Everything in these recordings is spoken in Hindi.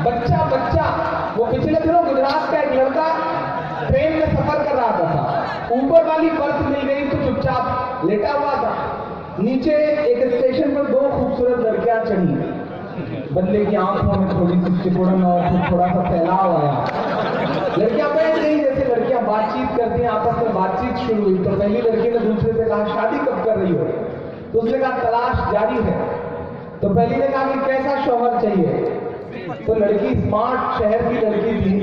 बच्चा बच्चा वो पिछले दिनों गुजरात का एक लड़का ट्रेन में सफर कर रहा था, ऊपर वाली बर्थ मिल गई तो चुपचाप लेटा हुआ था। नीचे एक स्टेशन पर दो खूबसूरत लड़कियां चढ़ी, बदले की आंखों में थोड़ी सी चिपुड़न और थोड़ा सा फैलाव आया। लड़कियां बैठ गई, जैसे लड़कियां बातचीत करती हैं, आपस में बातचीत शुरू हुई। तो पहली लड़की ने दूसरे से कहा शादी कब कर रही हो, तो उसने कहा तलाश जारी है। तो पहली ने कहा कि कैसा शौहर चाहिए, तो लड़की स्मार्ट शहर की लड़की थी,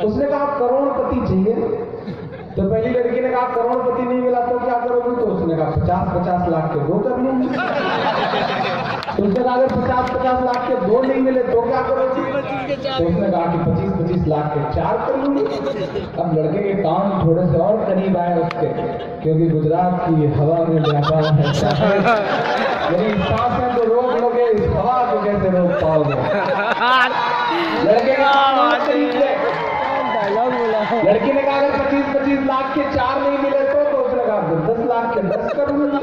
उसने कहा करोड़पति चाहिए। तो पहली लड़की ने कहा करोड़पति नहीं मिला तो क्या करोगे, तो उसने कहा 50-50 लाख के 2 कर लूंगी। तो उसने कहा अगर 50-50 लाख के 2 नहीं मिले तो क्या करोगे, तो उसने कहा कि 25-25 लाख के 4 कर लूंगी। अब लड़के के कान थोड़े से और करीब आए उसके, क्योंकि गुजरात की हवा में व्यापार है, मेरी सांसें तो रोक लोगे, इस हवा को कैसे रोक पाओगे। लड़के का लड़की ने कहा अगर 25-25 लाख के 4 नहीं मिले तो उसने कहा 10 लाख के 10 करूंगा।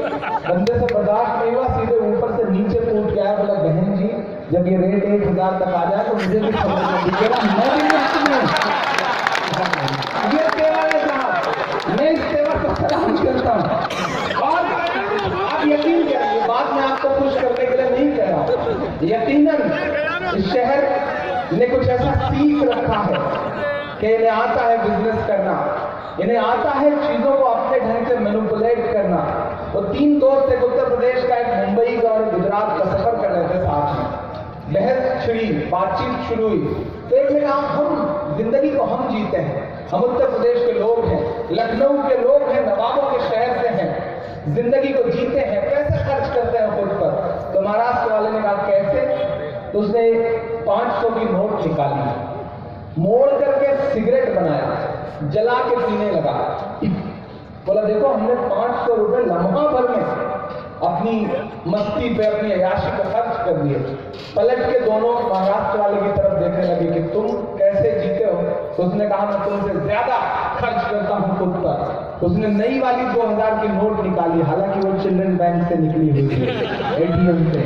बंदे से बर्दाश्त नहीं हुआ, सीधे ऊपर से नीचे कूद गया। बोला बहन जी जब ये रेट 1000 तक आ जाए तो मुझे भी समझ में दिखेगा, मैं भी ये सेवा है साहब, मैं इस सेवा को सलाम करता हूँ। और आप यकीन करिए, बात मैं आपको खुश करने के लिए नहीं कह रहा हूँ, यकीनन इस शहर ने कुछ ऐसा सीख रखा है कि इन्हें आता है बिजनेस करना, इन्हें आता है चीजों को अपने ढंग से मैनिपुलेट करना। वो 3 दोस्त एक उत्तर प्रदेश का, एक मुंबई का और गुजरात का सफर कर रहे थे साथ में। बहस छिड़ी, बातचीत शुरू हुई, तो एक ने कहा हम जिंदगी को हम जीते हैं, हम उत्तर प्रदेश के लोग हैं, लखनऊ के लोग हैं, नवाबों के शहर से हैं, जिंदगी को जीते हैं, पैसे खर्च करते हैं खुद पर। तो महाराष्ट्र वाले ने कहा कैसे, तो उसने 500 की नोट निकाली, मोड़ करके सिगरेट बनाया, जला के पीने लगा। बोला देखो हमने 500 रुपए लम्हा भर में अपनी मस्ती पे, अपनी अयाशी पे खर्च कर दिए। पलट के दोनों महाराष्ट्र वाले की तरफ देखने लगे कि तुम कैसे जीते हो। तो उसने कहा मैं तुमसे ज्यादा खर्च करता हूं खुद पर। उसने नई वाली 2000 की नोट निकाली, हालांकि वो चिल्ड्रन बैंक से निकली हुई थी, एटीएम से।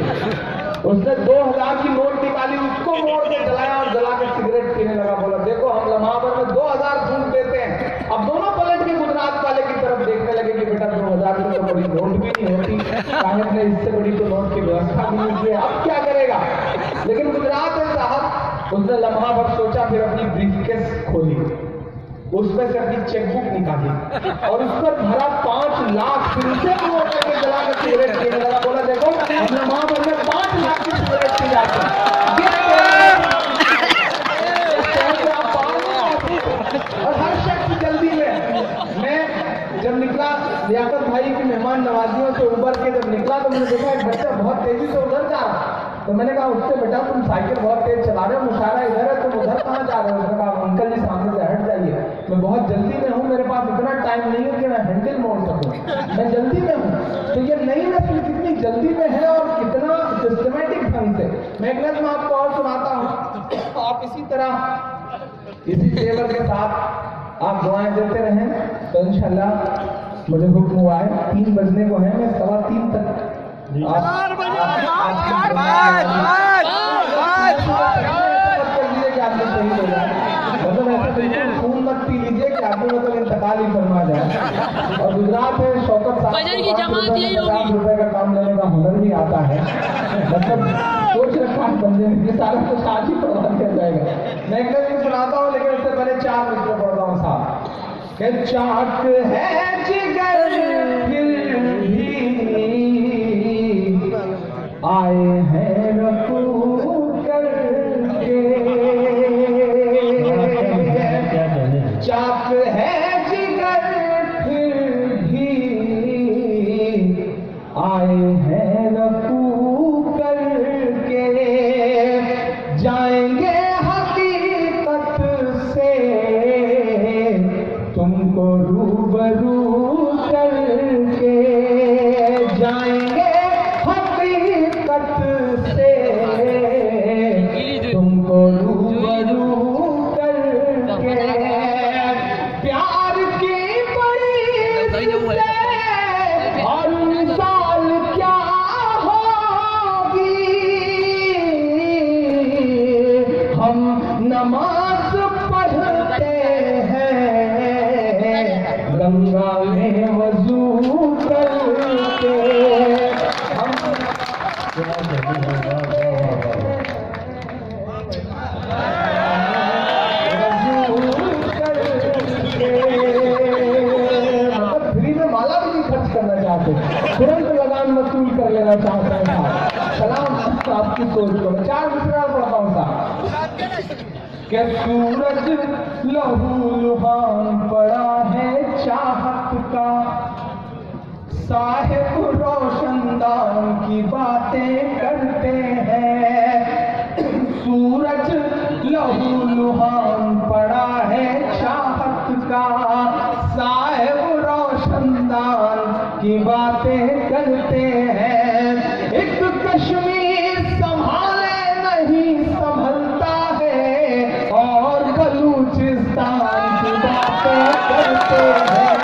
उसने 2000 की नोट निकाली, उसको मोड़ के जलाया और जला के सिगरेट पीने लगा। बोला देखो हम लम्हा भर में 2000 फूट देते हैं। अब दोनों पलट के गुजरात वाले की तरफ देखने लगे कि बेटा 2000 की तो बड़ी नोट भी नहीं होती, साहब ने इससे बड़ी तो नोट की व्यवस्था भी नहीं की, अब क्या करेगा। लेकिन गुजरात है साहब, उसने लम्हा भर सोचा, फिर अपनी ब्रीफकेस खोली, उसमें से अपनी चेकबुक निकाली और उस पर भरा 5 लाख, फिर उसे मोड़ करके जला के सिगरेट पीने लगा। बोला देखो हम लम्हा भर में 5 लाख की सिगरेट पी जाते हैं। और हर शख्स जल्दी में, मैं जब निकला लियाकत भाई की मेहमान नवाजियों से उबर के जब निकला तो मैंने देखा एक बच्चा बहुत तेजी से उधर जा रहा। तो मैंने कहा उससे बेटा तुम साइकिल बहुत तेज चला रहे हो, मुशारा इधर है, तुम उधर कहाँ जा रहे हो। उसने कहा अंकल जी सामने से हट जाइए, मैं बहुत जल्दी में हूँ, मेरे पास इतना टाइम नहीं है कि मैं हैंडल मोड़ सकूँ, मैं जल्दी में हूँ। तो ये नई नस्ल कितनी जल्दी में है और कितना सिस्टमेटिक ढंग से। मैं एक नज़्म आपको और सुनाता हूँ, आप इसी तरह इसी तेवर के साथ आप दुआएं देते रहें तो इंशाल्लाह। मुझे हुक्म हुआ है 3 बजने को है, मैं 3:15 तक खून मत पी लीजिए कि आदमी मतलब इंतकाल ही फरमा जाए। और गुजरात में शौकत साहब ₹50 का काम लेने का हुनर भी आता है, मतलब सोच रखा है बंदे ने, सारा तो साथ ही करवा दिया जाएगा। मैं एक दिन सुनाता हूँ, लेकिन उससे पहले 4 मिनट पढ़ता हूँ साहब। चाक है जिगर फिर भी आए हैं रफू करके, चाक है जिगर फिर भी आए हैं रफू करके, जाएंगे हकीकत से तुमको रूबरू करके, जाएंगे हकीकत से तुमको रूबरू करके। प्यार की बड़ी और मिसाल क्या चाहते, तुरंत लगान वसूल कर लेना चाहते हैं साहब। सलाम आपकी सोच को। मैं 4 मिसरा पढ़ता हूँ साहब। कि सूरज लहू लुहान पड़ा है चाहत का, साहिब रोशनदान की बातें करते हैं। सूरज लहू लुहान पड़ा है चाहत का, साहिब रोशनदान की बातें करते हैं। एक कश्मीर संभाले नहीं संभलता है, और बलूचिस्तान की बातें करते हैं,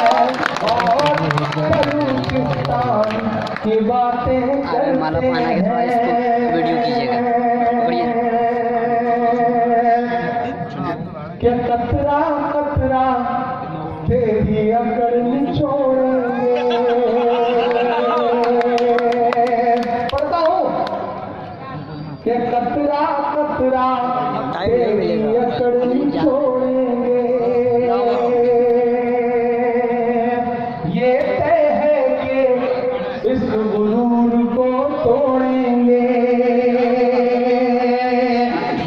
और बलूचिस्तान की बातें करते हैं। वीडियो कीजिएगा, क्या कतरा कतरा तेरी अकड़ निचोड़ेंगे। पढ़ता हूँ कि कतरा कतरा तेरी अकड़ निचोड़ेंगे। ये तय है कि इस गुरूर को तोड़ेंगे।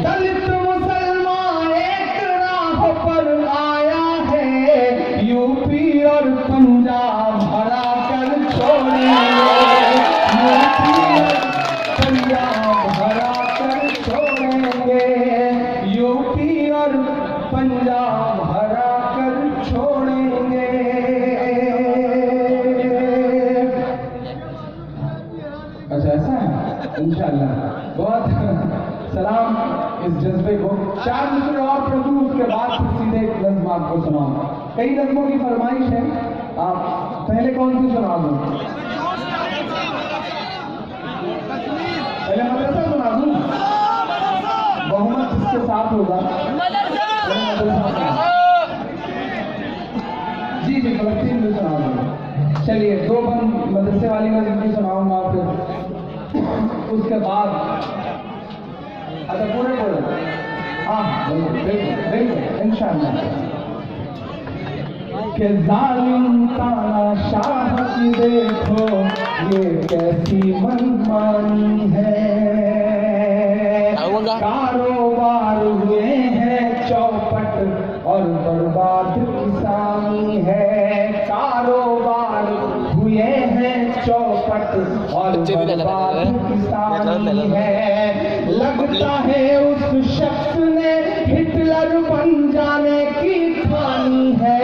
दलित मुसलमान एक राह पर आया है, यूपी और पंजाब हरा कर छोड़ेंगे। यूपी और पंजाब हरा कर छोड़ेंगे। यूपी और पंजाब हरा कर छोड़ेंगे। अच्छा ऐसा है, इंशाअल्लाह। बहुत सलाम इस जज्बे को। 4 मिसरे और पढ़ूं, उसके बाद फिर सीधे एक नज़्म आपको सुनाऊंगा। कई नज़्मों की फरमाइश है, आप पहले कौन सी सुना दूं? पहले मदरसा सुना दूं? बहुमत जिसके साथ होगा जी जी फलस्तीन में सुना दूंगा। चलिए 2 बंद मदरसे वाली नज़्म भी सुनाऊंगा, फिर उसके बाद अच्छा पूरे बोलो। हाँ बिल्कुल इंशाअल्लाह। कि जालिम तानाशाह की देखो ये कैसी मनमानी है। कारोबार हुए हैं चौपट और बर्बाद किसानी है। कारोबार हुए हैं चौपट और बर्बाद किसानी है। लगता है उस शख्स ने हिटलर बन जाने की ठानी है।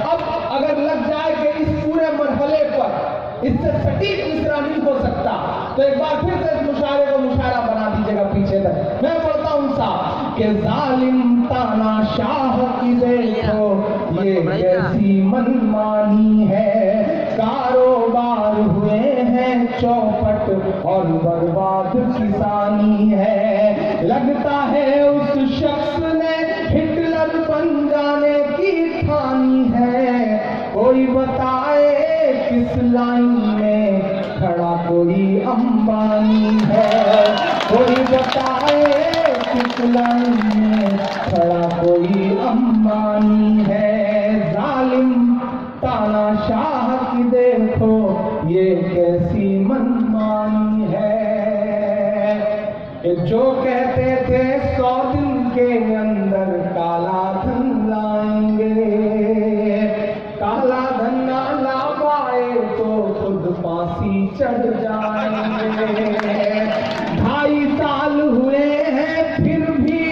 अब अगर लग जाए कि इस पूरे मरहले पर इससे सटीक मिसरा नहीं हो सकता, तो एक बार फिर से इस मुशायरे को मुशायरा बना दीजिएगा पीछे तक। मैं बोलता हूँ साहब कि जालिम तानाशाह की देखो ये कैसी मनमानी है। कारोबार हुए हैं चौपट और बर्बाद किसानी है। लगता है उस शख्स ने हिटलर बन जाने की ठानी है। कोई बताए किस लाइन में खड़ा कोई अंबानी है। कोई बताए किस लाइन में खड़ा कोई अंबानी है। जालिम तानाशाह की देखो ये कैसी मनमानी है। जो कहते थे 100 दिन के अंदर काला धन लाएंगे, काला धन ना ला पाए तो खुद फांसी चढ़ जाएंगे। 2.5 साल हुए हैं फिर भी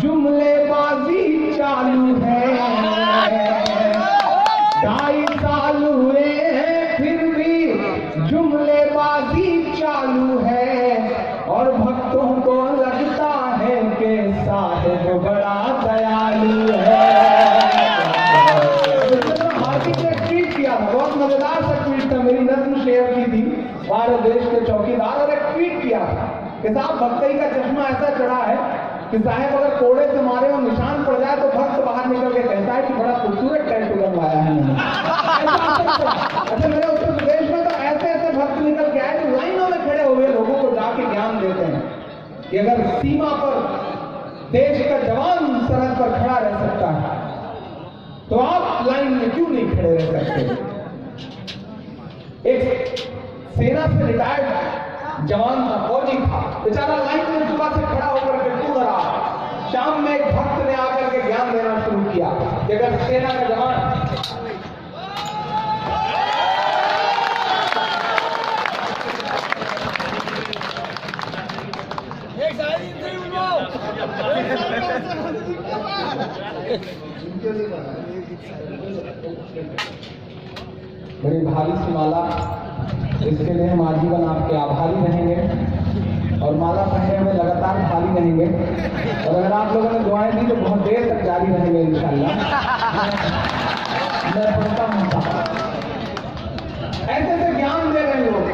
जुमलेबाजी चालू है। 2.5 साल हुए हैं फिर भी जुमलेबाजी चालू है। और भक्तों को लगता है कि साहिब बड़ा दयालु है। हार्दिक ने ट्वीट किया था, बहुत मजेदार सा ट्वीट था, मेरी नज़्म शेयर की थी भारत देश के चौकीदार, और एक ट्वीट किया था कि साहब भक्ति का चश्मा ऐसा चढ़ा है कि साहब अगर कोड़े से मारे और निशान पड़ जाए तो भक्त बाहर निकल के कहता है कि बड़ा खूबसूरत टैटू बनवाया है। अच्छा मेरे उत्तर प्रदेश में तो ऐसे ऐसे भक्त निकल के आए जो लाइनों में खड़े हुए लोगों को जाके ज्ञान देते हैं कि अगर सीमा पर देश का जवान सरहद पर खड़ा रह सकता है तो आप लाइन में क्यों नहीं खड़े रह सकते। एक सेना से रिटायर्ड जवान था, फौजी था, बेचारा लाइन में सुबह से खड़ा होकर के टूट रहा। शाम में एक भक्त ने आकर के ज्ञान देना शुरू किया कि अगर सेना का जवान बड़ी भारी सी माला, इसके लिए हम आजीवन आपके आभारी रहेंगे और माला पहनने में लगातार भारी रहेंगे और अगर आप लोगों ने दुआएं दी तो बहुत देर तक जारी रहेंगे इंशाअल्लाह। मैं पढ़ता हूँ ऐसे ज्ञान दे रहे लोग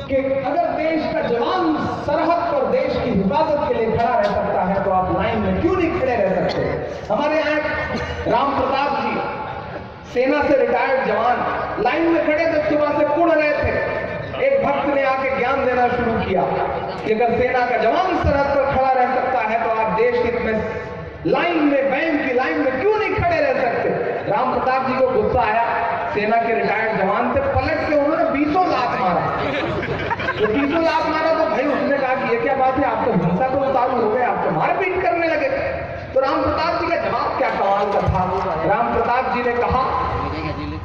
कि अगर देश का जवान सरहद पर देश की हिफाजत के लिए खड़ा रह सकता है तो आप लाइन में क्यों नहीं खड़े रह सकते। हमारे यहाँ राम प्रताप जी सेना से रिटायर्ड जवान लाइन में खड़े थे, सुबह से उड़ रहे थे। एक भक्त ने आके ज्ञान देना शुरू किया कि अगर सेना का जवान सरहद पर खड़ा रह सकता है तो आप देश हित में लाइन में, बैंक की लाइन में क्यों नहीं खड़े रह सकते। राम प्रताप जी को गुस्सा आया, सेना के रिटायर्ड जवान थे, पलट के उन्होंने 20 लात मारा। तो 20 लात मारा तो भाई उसने कहा कि ये क्या बात है, आप तो हिंसा को उतारू हो गए, आप तो मारपीट करने लगे। तो राम प्रताप जी का जवाब क्या कमाल का था। राम प्रताप जी ने कहा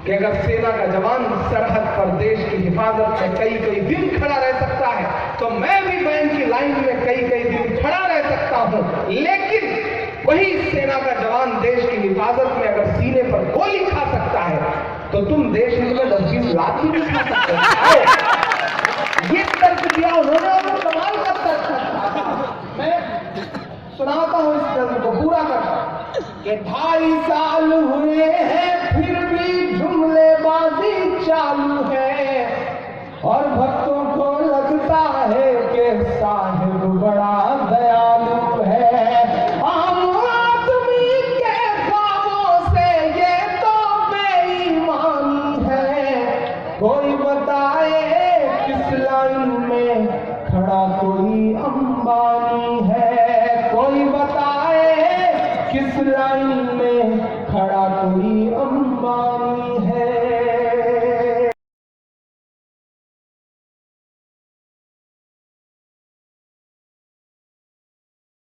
कि अगर सेना का जवान सरहद पर देश की हिफाजत में कई कई दिन खड़ा रह सकता है तो मैं भी बैंक की लाइन में कई कई दिन खड़ा रह सकता हूं। लेकिन वही सेना का जवान देश की हिफाजत में अगर सीने पर गोली खा सकता है तो तुम देश में 10-20 लाख भी खा सकते हो। ये तर्क दिया उन्होंने और कमाल का तर्क था। मैं सुनाता हूं इस तर्क को पूरा करता कि 2.5 साल हुए हैं फिर भी जुमलेबाजी चालू है और भक्तों को लगता है कि साहिब बड़ा दयालु है। आम आदमी के ख्वाबों से ये तो बेईमानी है, कोई